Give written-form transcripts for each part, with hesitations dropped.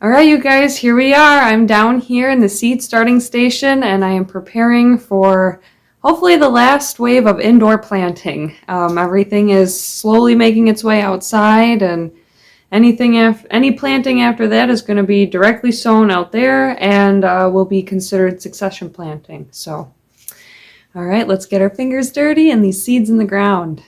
All right, you guys, here we are. I'm down here in the seed starting station and I am preparing for hopefully the last wave of indoor planting. Everything is slowly making its way outside, and any planting after that is going to be directly sown out there and will be considered succession planting. So, all right, let's get our fingers dirty and these seeds in the ground.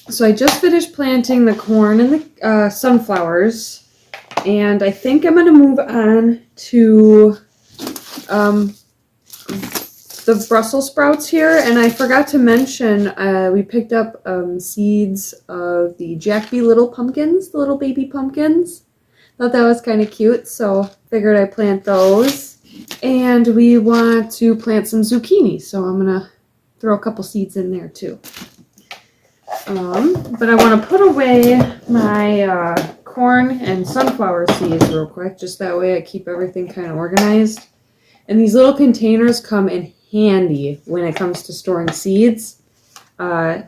So I just finished planting the corn and the sunflowers, and I think I'm going to move on to the Brussels sprouts here. And I forgot to mention we picked up seeds of the Jack B. Little pumpkins, the little baby pumpkins. Thought that was kind of cute, so figured I'd plant those. And we want to plant some zucchini, so I'm going to throw a couple seeds in there too. But I want to put away my corn and sunflower seeds real quick, just that way I keep everything kind of organized. And these little containers come in handy when it comes to storing seeds. I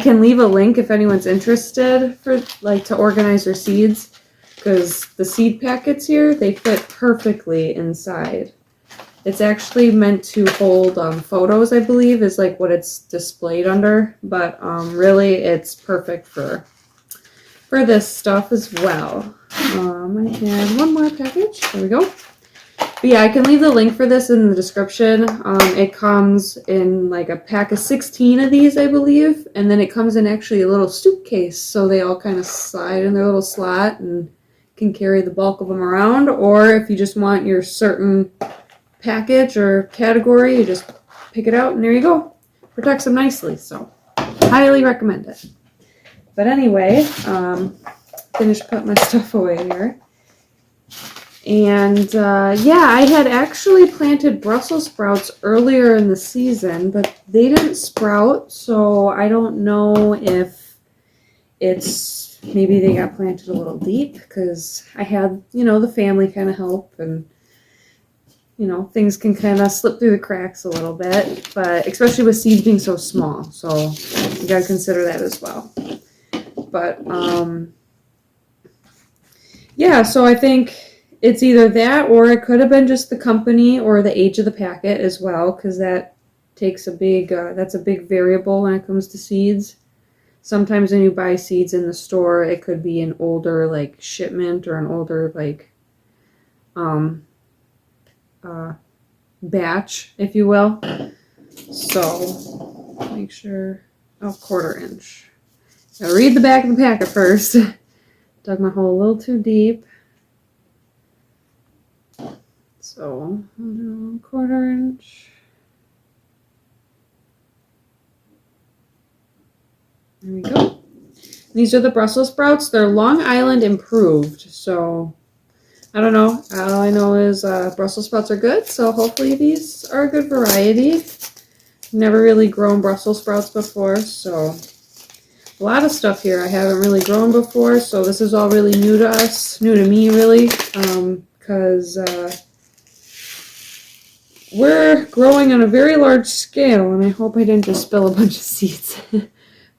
can leave a link if anyone's interested for to organize their seeds, because the seed packets here, they fit perfectly inside. It's actually meant to hold photos, I believe, is what it's displayed under. But really, it's perfect for this stuff as well. I had one more package. There we go. But yeah, I can leave the link for this in the description. It comes in a pack of 16 of these, I believe. And then it comes in actually a little suitcase, so they all kind of slide in their little slot and can carry the bulk of them around. Or if you just want your certain package or category, you just pick it out and there you go. Protects them nicely, so highly recommend it. But anyway, finished putting my stuff away here. And yeah, I had actually planted Brussels sprouts earlier in the season, but they didn't sprout, so I don't know if it's maybe they got planted a little deep, because I had, the family kind of help, and things can kind of slip through the cracks a little bit, but especially with seeds being so small, so you got to consider that as well. But yeah, so I think it's either that, or it could have been just the company or the age of the packet as well, because that takes that's a big variable when it comes to seeds. Sometimes when you buy seeds in the store, it could be an older shipment or an older batch, if you will. So make sure, 1/4 inch. Gotta read the back of the packet first. Dug my hole a little too deep. So 1/4 inch. There we go. These are the Brussels sprouts. They're Long Island improved, so I don't know. All I know is Brussels sprouts are good, so hopefully these are a good variety. never really grown Brussels sprouts before, so a lot of stuff here I haven't really grown before, so this is all really new to us, new to me really, because we're growing on a very large scale, and I hope I didn't just spill a bunch of seeds.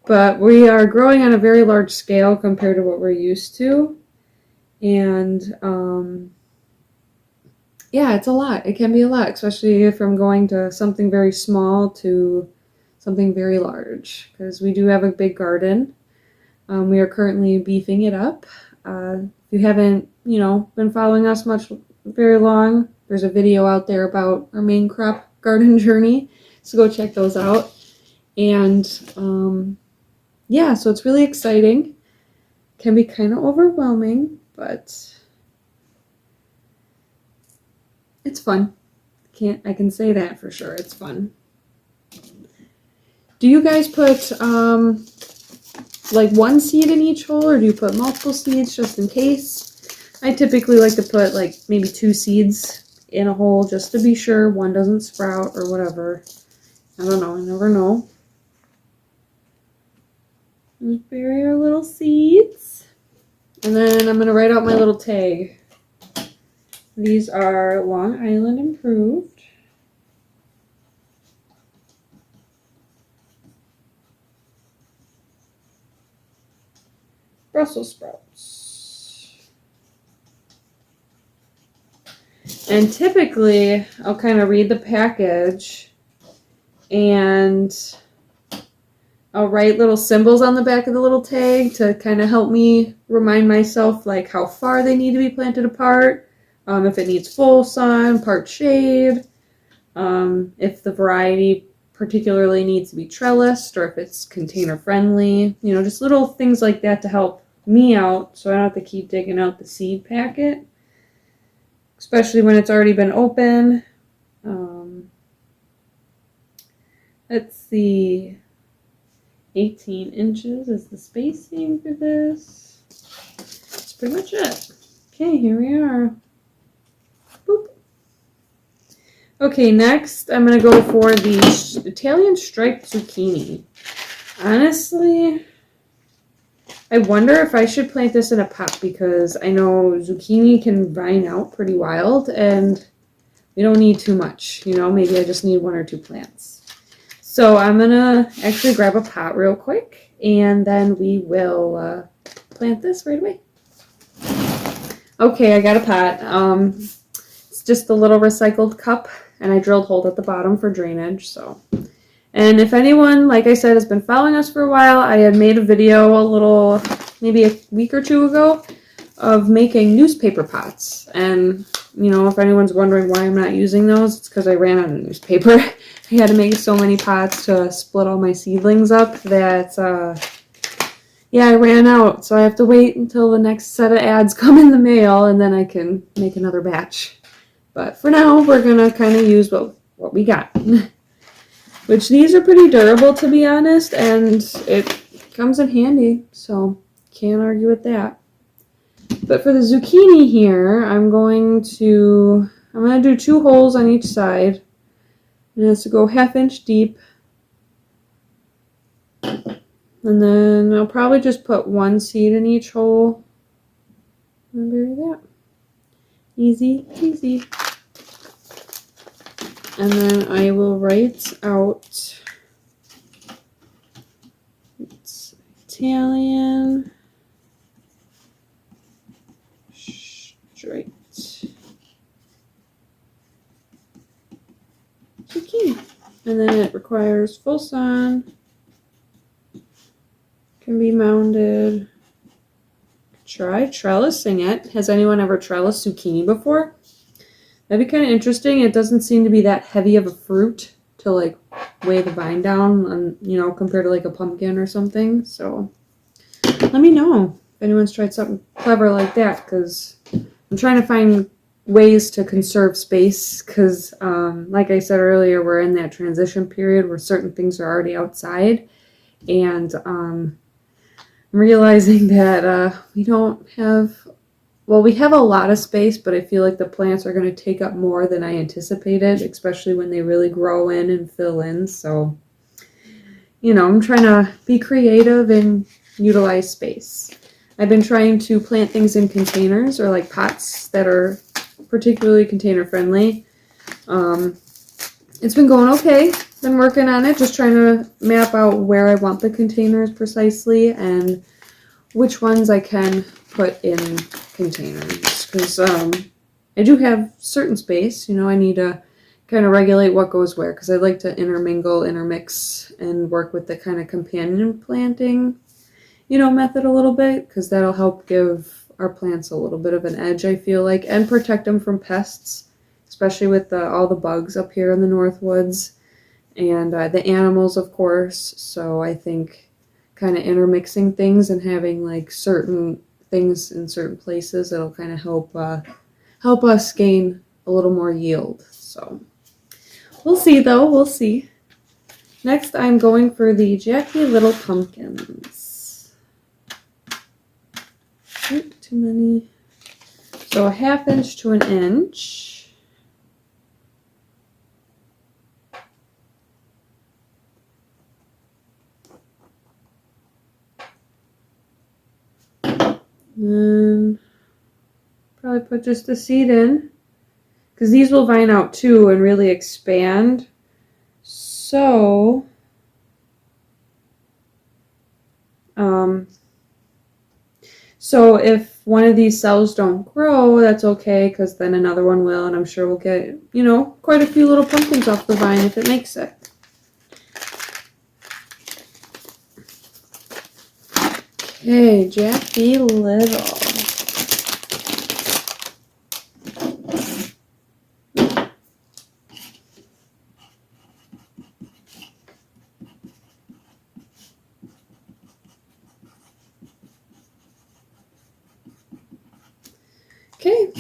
But we are growing on a very large scale compared to what we're used to. And yeah, it's a lot. It can be a lot, especially from going to something very small to something very large, because we do have a big garden. We are currently beefing it up. If you haven't, been following us very long, there's a video out there about our main crop garden journey, so go check those out. And yeah, so it's really exciting. Can be kind of overwhelming, but it's fun. I can say that for sure. It's fun. Do you guys put like one seed in each hole, or do you put multiple seeds just in case? I typically like to put like maybe 2 seeds in a hole just to be sure one doesn't sprout or whatever. I don't know. I never know. Let's bury our little seeds. And then I'm going to write out my little tag. These are Long Island Improved. Brussels sprouts. And typically, I'll kind of read the package and I'll write little symbols on the back of the little tag to kind of help me remind myself like how far they need to be planted apart, if it needs full sun, part shade, if the variety particularly needs to be trellised, or if it's container friendly, just little things like that to help me out so I don't have to keep digging out the seed packet, especially when it's already been open. Let's see, 18 inches is the spacing for this. That's pretty much it. Okay, here we are. Boop. Okay, next I'm going to go for the Italian striped zucchini. Honestly, I wonder if I should plant this in a pot, because I know zucchini can vine out pretty wild and we don't need too much. Maybe I just need 1 or 2 plants. So I'm going to actually grab a pot real quick and then we will plant this right away. Okay, I got a pot. It's just a little recycled cup, and I drilled holes at the bottom for drainage. And if anyone, like I said, has been following us for a while, I had made a video maybe a week or 2 ago of making newspaper pots. And, if anyone's wondering why I'm not using those, it's because I ran out of newspaper. I had to make so many pots to split all my seedlings up that, I ran out. So I have to wait until the next set of ads come in the mail, and then I can make another batch. But for now, we're going to kind of use what we got. Which these are pretty durable, to be honest, and it comes in handy, so can't argue with that. But for the zucchini here, I'm going to do 2 holes on each side. And it has to go 1/2 inch deep. And then I'll probably just put 1 seed in each hole. And bury that. Easy peasy. And then I will write out, it's Italian striped zucchini. And then it requires full sun, can be mounded. Try trellising it. Has anyone ever trellised zucchini before? That'd be kind of interesting. It doesn't seem to be that heavy of a fruit to like weigh the vine down on, compared to like a pumpkin or something. So let me know if anyone's tried something clever like that, because I'm trying to find ways to conserve space, because like I said earlier, we're in that transition period where certain things are already outside, and I'm realizing that we don't have well, we have a lot of space, but I feel like the plants are going to take up more than I anticipated, especially when they really grow in and fill in. So, I'm trying to be creative and utilize space. I've been trying to plant things in containers or like pots that are particularly container friendly. It's been going okay. Been working on it, just trying to map out where I want the containers precisely and which ones I can put in containers. Because I do have certain space. I need to kind of regulate what goes where because I like to intermix, and work with the kind of companion planting, method a little bit because that'll help give our plants a little bit of an edge, I feel like, and protect them from pests, especially with all the bugs up here in the North Woods and the animals, of course. So I think kind of intermixing things and having like certain things in certain places, it'll kind of help us gain a little more yield. So we'll see, though. We'll see. Next, I'm going for the Jackie Little Pumpkins. Too many. So a 1/2 inch to 1 inch. And probably put just the seed in because these will vine out too and really expand. So, so if one of these cells don't grow, that's okay because then another one will, and I'm sure we'll get, quite a few little pumpkins off the vine if it makes it. Okay, Jackie Little. Okay,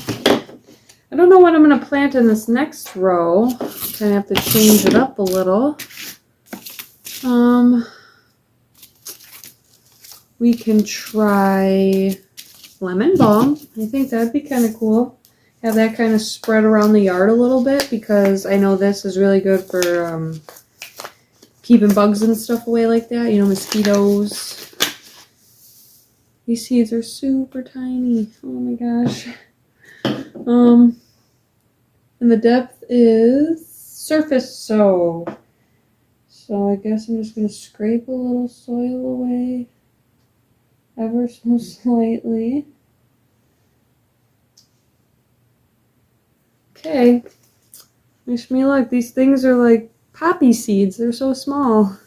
I don't know what I'm going to plant in this next row. Kind of have to change it up a little. We can try lemon balm. I think that'd be kind of cool. Have that kind of spread around the yard a little bit because I know this is really good for keeping bugs and stuff away like that. Mosquitoes. These seeds are super tiny. Oh my gosh. And the depth is surface sow. So I guess I'm just going to scrape a little soil away ever so slightly. Okay. Wish me luck. These things are like poppy seeds. They're so small.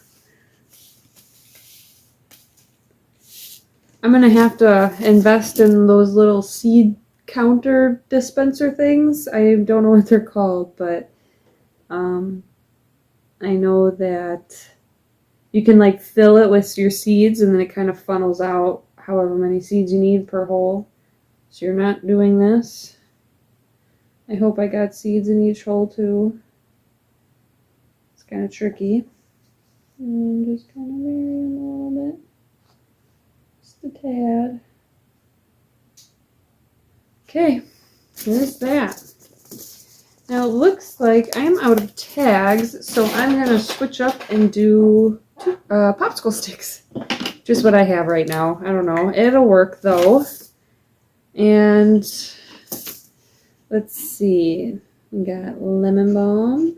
I'm going to have to invest in those little seed counter dispenser things. I don't know what they're called, but I know that you can like fill it with your seeds and then it kind of funnels out however many seeds you need per hole. So you're not doing this. I hope I got seeds in each hole too. It's kind of tricky. And just kind of vary them a little bit. Just a tad. Okay, there's that. Now it looks like I'm out of tags, so I'm going to switch up and do popsicle sticks. Just what I have right now. I don't know. It'll work though. And let's see. We got lemon balm.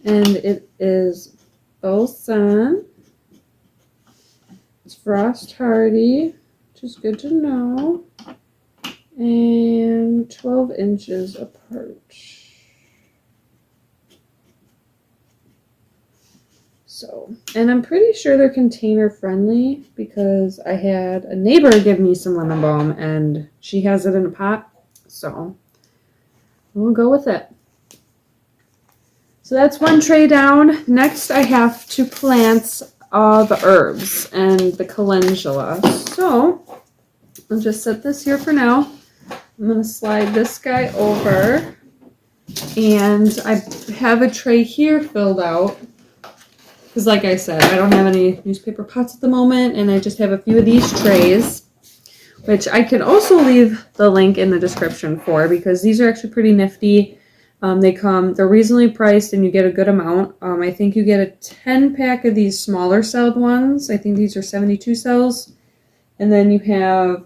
And it is balsam. It's frost hardy, which is good to know. And 12 inches apart. So, and I'm pretty sure they're container friendly because I had a neighbor give me some lemon balm and she has it in a pot. So we'll go with it. So that's one tray down. Next I have to plant the herbs and the calendula. So I'll just set this here for now. I'm going to slide this guy over. And I have a tray here filled out. Because like I said, I don't have any newspaper pots at the moment, and I just have a few of these trays, which I can also leave the link in the description for, because these are actually pretty nifty. They're reasonably priced, and you get a good amount. I think you get a 10 pack of these smaller celled ones. I think these are 72 cells. And then you have,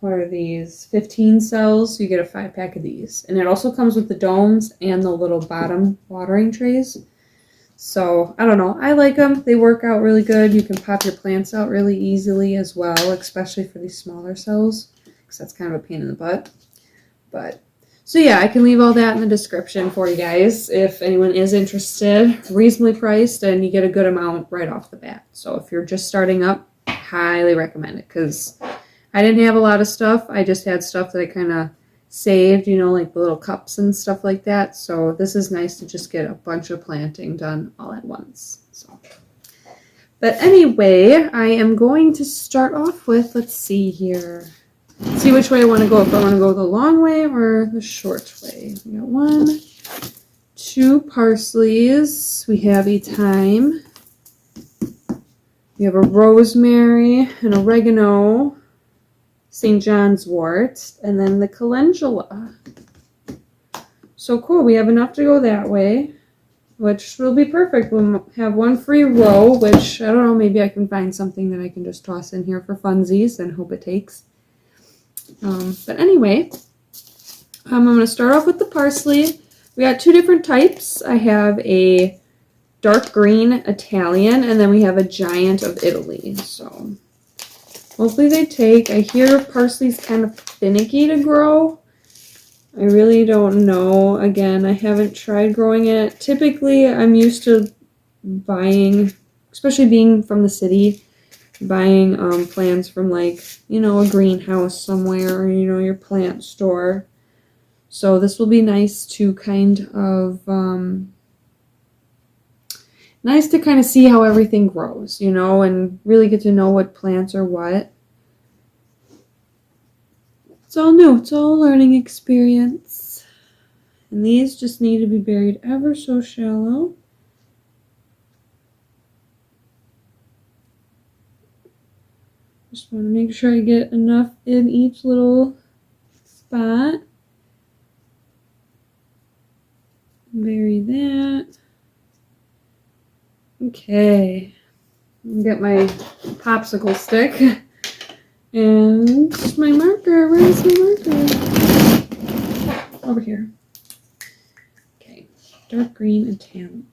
what are these? 15 cells. So you get a 5 pack of these. And it also comes with the domes and the little bottom watering trays. So, I don't know. I like them. They work out really good. You can pop your plants out really easily as well, especially for these smaller cells, because that's kind of a pain in the butt. So yeah, I can leave all that in the description for you guys if anyone is interested. Reasonably priced, and you get a good amount right off the bat. So if you're just starting up, highly recommend it, because I didn't have a lot of stuff. I just had stuff that I kind of saved, like the little cups and stuff like that. So this is nice to just get a bunch of planting done all at once. But anyway, I am going to start off with, let's see here. See which way I want to go. If I want to go the long way or the short way. We got 1, 2 parsleys. We have a thyme. We have a rosemary, an oregano, St. John's wort, and then the calendula. So cool. We have enough to go that way, which will be perfect. We'll have one free row, which, I don't know, maybe I can find something that I can just toss in here for funsies and hope it takes. But anyway, I'm going to start off with the parsley. We got 2 different types. I have a dark green Italian, and then we have a giant of Italy. So hopefully they take. I hear parsley's kind of finicky to grow. I really don't know. Again, I haven't tried growing it. Typically, I'm used to buying, especially being from the city, buying plants from like, a greenhouse somewhere, or, your plant store. So this will be nice to kind of, see how everything grows, and really get to know what plants are what. It's all new. It's all a learning experience. And these just need to be buried ever so shallow. Just want to make sure I get enough in each little spot. Bury that. Okay. Get my popsicle stick. And my marker. Where's my marker? Over here. Okay. Dark green Italian.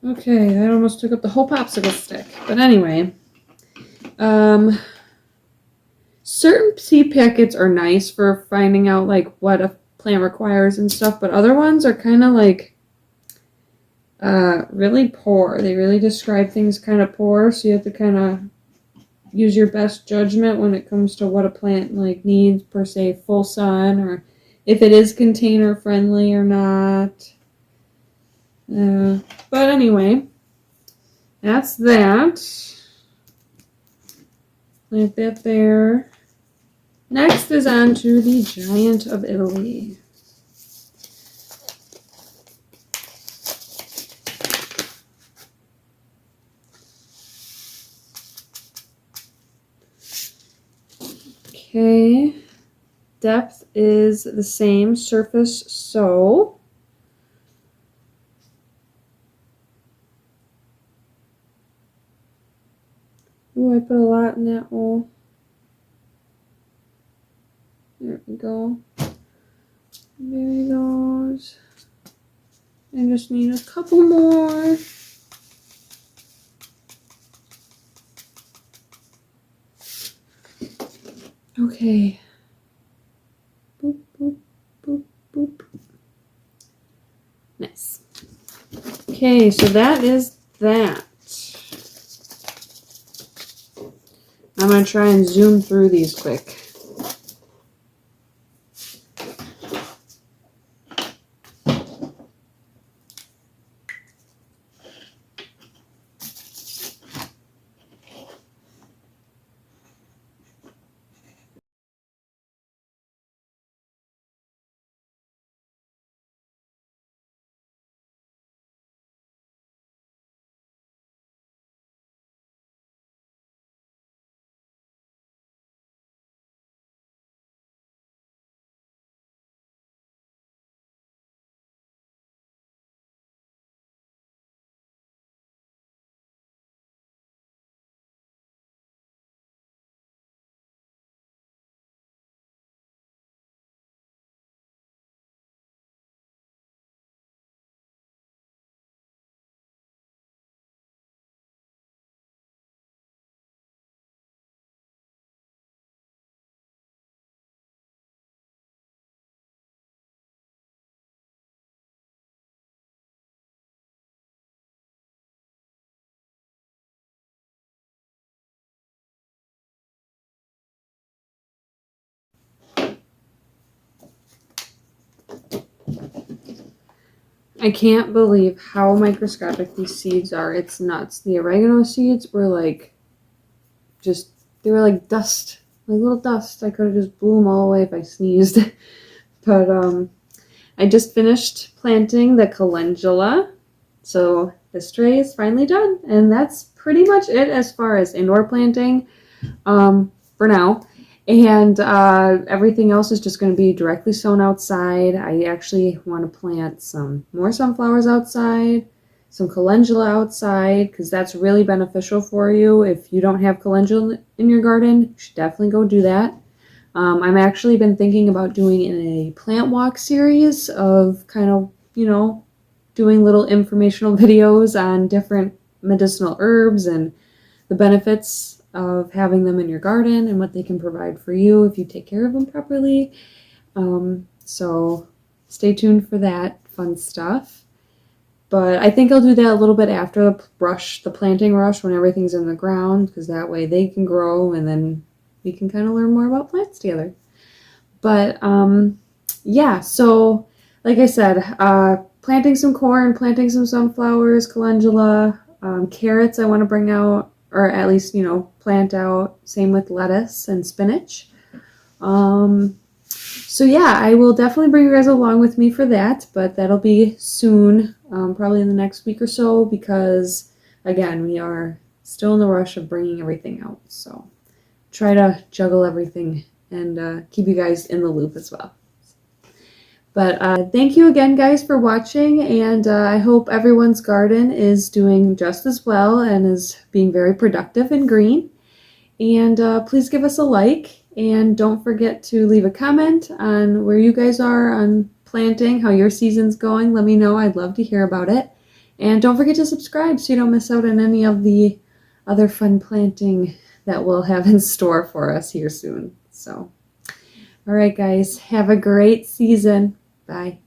Okay, that almost took up the whole popsicle stick. But anyway, certain seed packets are nice for finding out like what a plant requires and stuff, but other ones are kind of like really poor. They really describe things kind of poor, so you have to kind of use your best judgment when it comes to what a plant like needs, per se, full sun, or if it is container friendly or not. But anyway, that's that. Plant that there. Next is on to the giant of Italy. Okay, depth is the same, surface so. Ooh, I put a lot in that hole. There we go. There he goes. I just need a couple more. Okay. Boop, boop, boop, boop. Nice. Okay, so that is that. I'm going to try and zoom through these quick. I can't believe how microscopic these seeds are. It's nuts. The oregano seeds were like they were like dust, like little dust. I could have just blew them all away if I sneezed. But I just finished planting the calendula. So this tray is finally done. And that's pretty much it as far as indoor planting for now. And everything else is just going to be directly sown outside. I actually want to plant some more sunflowers outside, some calendula outside, because that's really beneficial for you. If you don't have calendula in your garden, you should definitely go do that. I've actually been thinking about doing a plant walk series of kind of, doing little informational videos on different medicinal herbs and the benefits of having them in your garden and what they can provide for you if you take care of them properly. So stay tuned for that fun stuff. But I think I'll do that a little bit after the planting rush, when everything's in the ground, because that way they can grow and then we can kind of learn more about plants together. But yeah, so like I said, planting some corn, planting some sunflowers, calendula, carrots I want to bring out, or at least, plant out. Same with lettuce and spinach. So yeah, I will definitely bring you guys along with me for that, but that'll be soon, probably in the next week or so, because again, we are still in the rush of bringing everything out. So try to juggle everything and keep you guys in the loop as well. But thank you again, guys, for watching, and I hope everyone's garden is doing just as well and is being very productive and green. And please give us a like, and don't forget to leave a comment on where you guys are on planting, how your season's going. Let me know. I'd love to hear about it. And don't forget to subscribe so you don't miss out on any of the other fun planting that we'll have in store for us here soon. So, all right, guys, have a great season. Bye.